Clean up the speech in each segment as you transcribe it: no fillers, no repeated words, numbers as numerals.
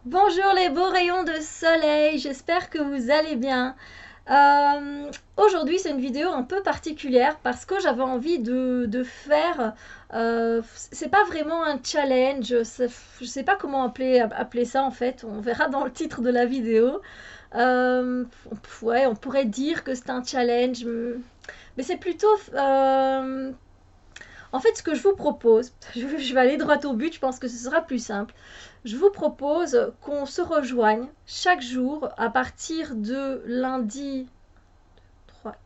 Bonjour les beaux rayons de soleil, j'espère que vous allez bien. Aujourd'hui c'est une vidéo un peu particulière parce que j'avais envie de faire, c'est pas vraiment un challenge, je sais pas comment appeler ça en fait, on verra dans le titre de la vidéo. Ouais, on pourrait dire que c'est un challenge, mais c'est plutôt en fait, ce que je vous propose, je vais aller droit au but, je pense que ce sera plus simple. Je vous propose qu'on se rejoigne chaque jour à partir de lundi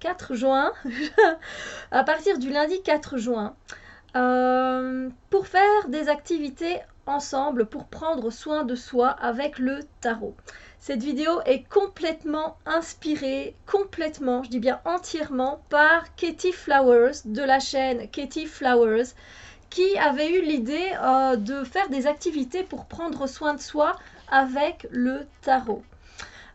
4 juin, à partir du lundi 4 juin, pour faire des activités ensemble, pour prendre soin de soi avec le tarot. Cette vidéo est complètement inspirée, complètement, je dis bien entièrement, par Katie Flowers de la chaîne Katie Flowers, qui avait eu l'idée de faire des activités pour prendre soin de soi avec le tarot.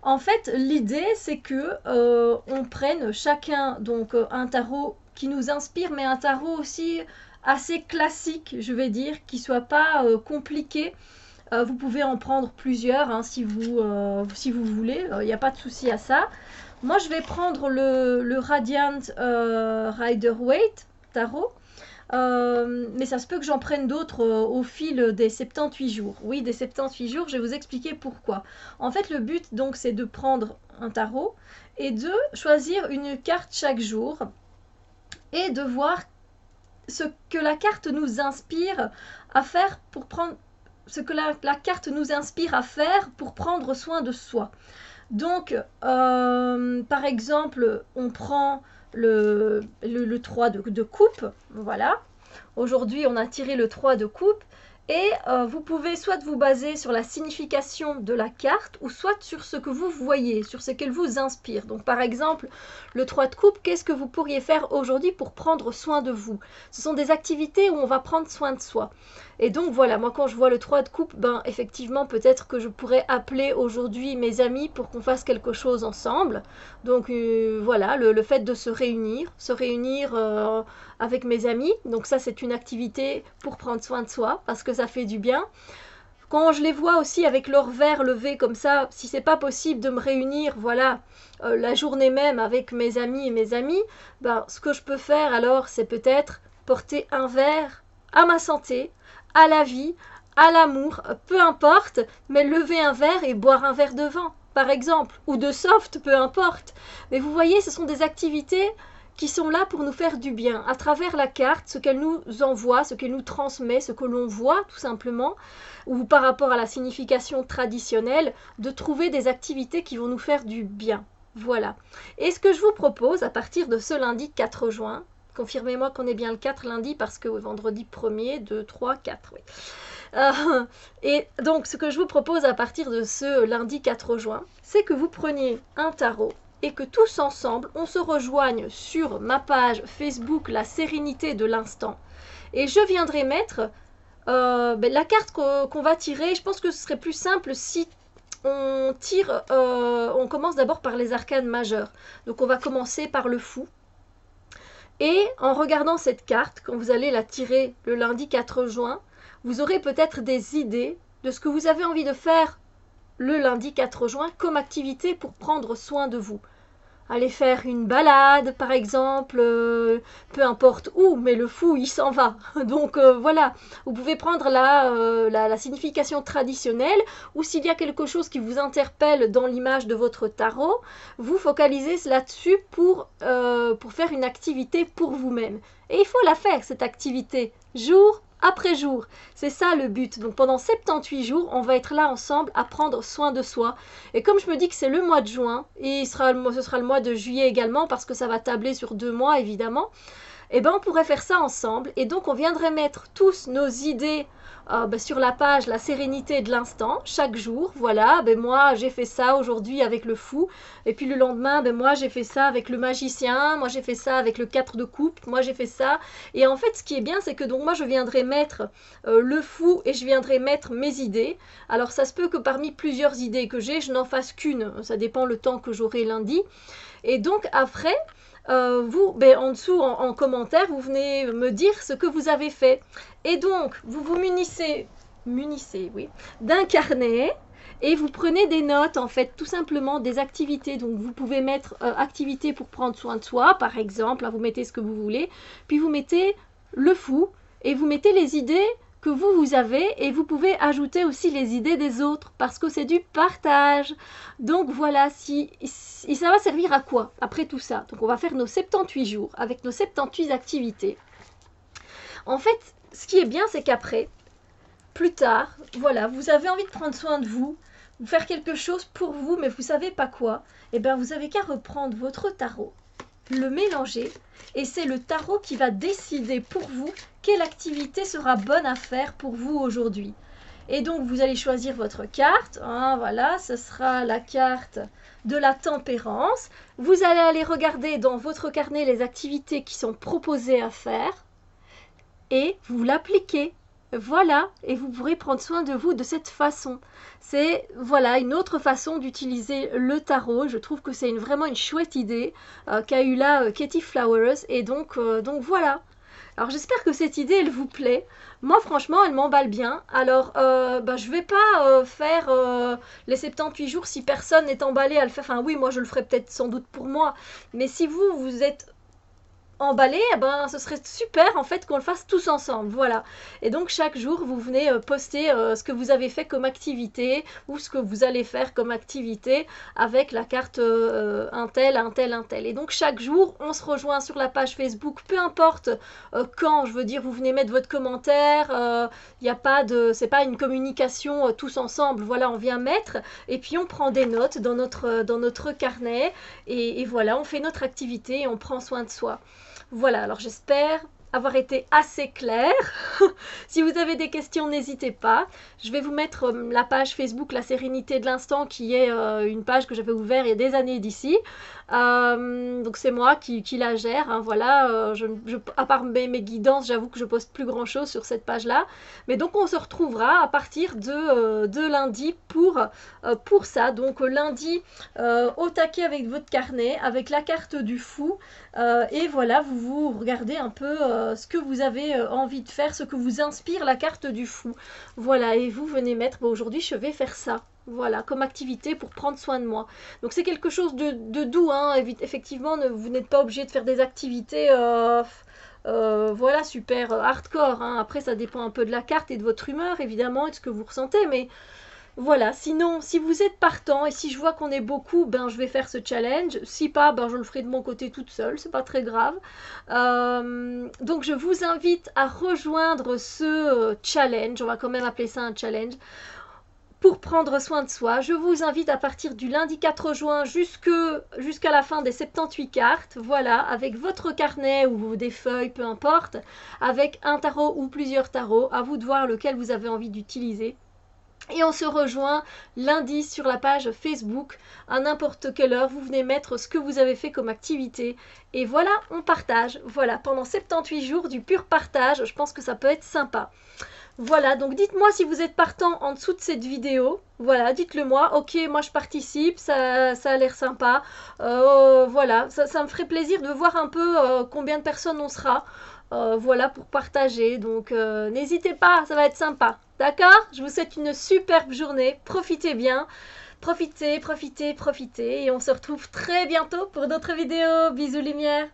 En fait, l'idée, c'est que on prenne chacun donc un tarot qui nous inspire, mais un tarot aussi assez classique, je vais dire, qui soit pas compliqué. Vous pouvez en prendre plusieurs hein, si vous voulez, il n'y a pas de souci à ça. Moi, je vais prendre le Radiant Rider-Waite tarot. Mais ça se peut que j'en prenne d'autres au fil des 78 jours. Oui, des 78 jours, je vais vous expliquer pourquoi. En fait, le but, donc, c'est de prendre un tarot et de choisir une carte chaque jour et de voir ce que la carte nous inspire à faire pour prendre ce que la carte nous inspire à faire pour prendre soin de soi. Donc, par exemple, on prend le 3 de coupe, voilà. Aujourd'hui, on a tiré le 3 de coupe et vous pouvez soit vous baser sur la signification de la carte ou soit sur ce que vous voyez, sur ce qu'elle vous inspire. Donc par exemple, le 3 de coupe, qu'est-ce que vous pourriez faire aujourd'hui pour prendre soin de vous? Ce sont des activités où on va prendre soin de soi. Et donc voilà, moi quand je vois le 3 de coupe, ben effectivement peut-être que je pourrais appeler aujourd'hui mes amis pour qu'on fasse quelque chose ensemble. Donc voilà, le fait de se réunir avec mes amis. Donc ça c'est une activité pour prendre soin de soi parce que ça fait du bien. Quand je les vois aussi avec leur verre levé comme ça, si c'est pas possible de me réunir, voilà, la journée même avec mes amis et mes amis, ben ce que je peux faire alors c'est peut-être porter un verre à ma santé, à la vie, à l'amour, peu importe, mais lever un verre et boire un verre de vin, par exemple, ou de soft, peu importe. Mais vous voyez, ce sont des activités qui sont là pour nous faire du bien, à travers la carte, ce qu'elle nous envoie, ce qu'elle nous transmet, ce que l'on voit tout simplement, ou par rapport à la signification traditionnelle, de trouver des activités qui vont nous faire du bien. Voilà. Et ce que je vous propose à partir de ce lundi 4 juin, confirmez-moi qu'on est bien le 4 lundi parce que vendredi 1er, 2, 3, 4, oui. Et donc ce que je vous propose à partir de ce lundi 4 juin, c'est que vous preniez un tarot et que tous ensemble, on se rejoigne sur ma page Facebook La Sérénité de l'instant. Et je viendrai mettre la carte qu'on va tirer. Je pense que ce serait plus simple si on tire, on commence d'abord par les arcanes majeures. Donc on va commencer par le fou. Et en regardant cette carte, quand vous allez la tirer le lundi 4 juin, vous aurez peut-être des idées de ce que vous avez envie de faire le lundi 4 juin comme activité pour prendre soin de vous. Aller faire une balade, par exemple, peu importe où, mais le fou, il s'en va. Donc voilà, vous pouvez prendre la signification traditionnelle, ou s'il y a quelque chose qui vous interpelle dans l'image de votre tarot, vous focalisez là-dessus pour faire une activité pour vous-même. Et il faut la faire, cette activité, jour après jour. C'est ça le but. Donc pendant 78 jours, on va être là ensemble à prendre soin de soi. Et comme je me dis que c'est le mois de juin, et ce sera le mois de juillet également, parce que ça va tabler sur 2 mois évidemment, et ben on pourrait faire ça ensemble. Et donc on viendrait mettre tous nos idées sur la page La Sérénité de l'instant, chaque jour. Voilà, moi j'ai fait ça aujourd'hui avec le fou, et puis le lendemain, moi j'ai fait ça avec le magicien, moi j'ai fait ça avec le 4 de coupe, moi j'ai fait ça. Et en fait, ce qui est bien, c'est que donc moi je viendrai mettre le fou et je viendrai mettre mes idées. Alors ça se peut que parmi plusieurs idées que j'ai, je n'en fasse qu'une. Ça dépend le temps que j'aurai lundi. Et donc après, vous, en dessous en commentaire, vous venez me dire ce que vous avez fait. Et donc, vous vous munissez munissez, oui, d'un carnet. Et vous prenez des notes, en fait, tout simplement des activités. Donc, vous pouvez mettre activités pour prendre soin de soi, par exemple. Hein, vous mettez ce que vous voulez. Puis, vous mettez le fou et vous mettez les idées que vous avez. Et vous pouvez ajouter aussi les idées des autres parce que c'est du partage. Donc, voilà, ça va servir à quoi après tout ça? Donc, on va faire nos 78 jours avec nos 78 activités. En fait, ce qui est bien, c'est qu'après, plus tard, voilà, vous avez envie de prendre soin de vous, faire quelque chose pour vous, mais vous ne savez pas quoi, et bien vous avez qu'à reprendre votre tarot, le mélanger, et c'est le tarot qui va décider pour vous quelle activité sera bonne à faire pour vous aujourd'hui. Et donc vous allez choisir votre carte, hein, voilà, ce sera la carte de la tempérance. Vous allez aller regarder dans votre carnet les activités qui sont proposées à faire, et vous l'appliquez. Voilà, et vous pourrez prendre soin de vous de cette façon. C'est voilà une autre façon d'utiliser le tarot. Je trouve que c'est vraiment une chouette idée qu'a eu là Katie Flowers. Et donc voilà. Alors j'espère que cette idée elle vous plaît. Moi franchement elle m'emballe bien. Alors je vais pas faire les 78 jours si personne n'est emballé à le faire. Enfin oui, moi je le ferai peut-être sans doute pour moi. Mais si vous êtes emballé, eh ben, ce serait super en fait qu'on le fasse tous ensemble, voilà. Et donc chaque jour vous venez poster ce que vous avez fait comme activité ou ce que vous allez faire comme activité avec la carte un tel, un tel, un tel. Et donc chaque jour on se rejoint sur la page Facebook, peu importe quand, je veux dire, vous venez mettre votre commentaire, il y a pas de, c'est pas une communication tous ensemble, voilà, on vient mettre et puis on prend des notes dans notre carnet et voilà, on fait notre activité et on prend soin de soi. Voilà, alors j'espère avoir été assez claire. Si vous avez des questions, n'hésitez pas. Je vais vous mettre la page Facebook La Sérénité de l'Instant, qui est une page que j'avais ouverte il y a des années d'ici. Donc c'est moi qui la gère, hein, voilà. À part mes guidances, j'avoue que je poste plus grand chose sur cette page là, mais donc on se retrouvera à partir de lundi pour ça. Donc lundi au taquet avec votre carnet, avec la carte du fou, et voilà, vous regardez un peu ce que vous avez envie de faire, ce que vous inspire la carte du fou, voilà, et vous venez mettre aujourd'hui je vais faire ça. Voilà, comme activité pour prendre soin de moi. Donc c'est quelque chose de doux, hein. Effectivement, vous n'êtes pas obligé de faire des activités voilà, super hardcore. Hein. Après, ça dépend un peu de la carte et de votre humeur, évidemment, et de ce que vous ressentez. Mais voilà, sinon, si vous êtes partant et si je vois qu'on est beaucoup, ben je vais faire ce challenge. Si pas, ben je le ferai de mon côté toute seule, c'est pas très grave. Donc je vous invite à rejoindre ce challenge, on va quand même appeler ça un challenge, pour prendre soin de soi. Je vous invite à partir du lundi 4 juin jusqu'à la fin des 78 cartes, voilà, avec votre carnet ou des feuilles, peu importe, avec un tarot ou plusieurs tarots, à vous de voir lequel vous avez envie d'utiliser. Et on se rejoint lundi sur la page Facebook à n'importe quelle heure. Vous venez mettre ce que vous avez fait comme activité. Et voilà, on partage. Voilà, pendant 78 jours du pur partage. Je pense que ça peut être sympa. Voilà, donc dites-moi si vous êtes partant en dessous de cette vidéo. Voilà, dites-le moi. Ok, moi je participe, ça a l'air sympa. Voilà, ça me ferait plaisir de voir un peu combien de personnes on sera. Voilà, pour partager. Donc n'hésitez pas, ça va être sympa. D'accord? Je vous souhaite une superbe journée. Profitez bien. Profitez, profitez, profitez. Et on se retrouve très bientôt pour d'autres vidéos. Bisous lumière.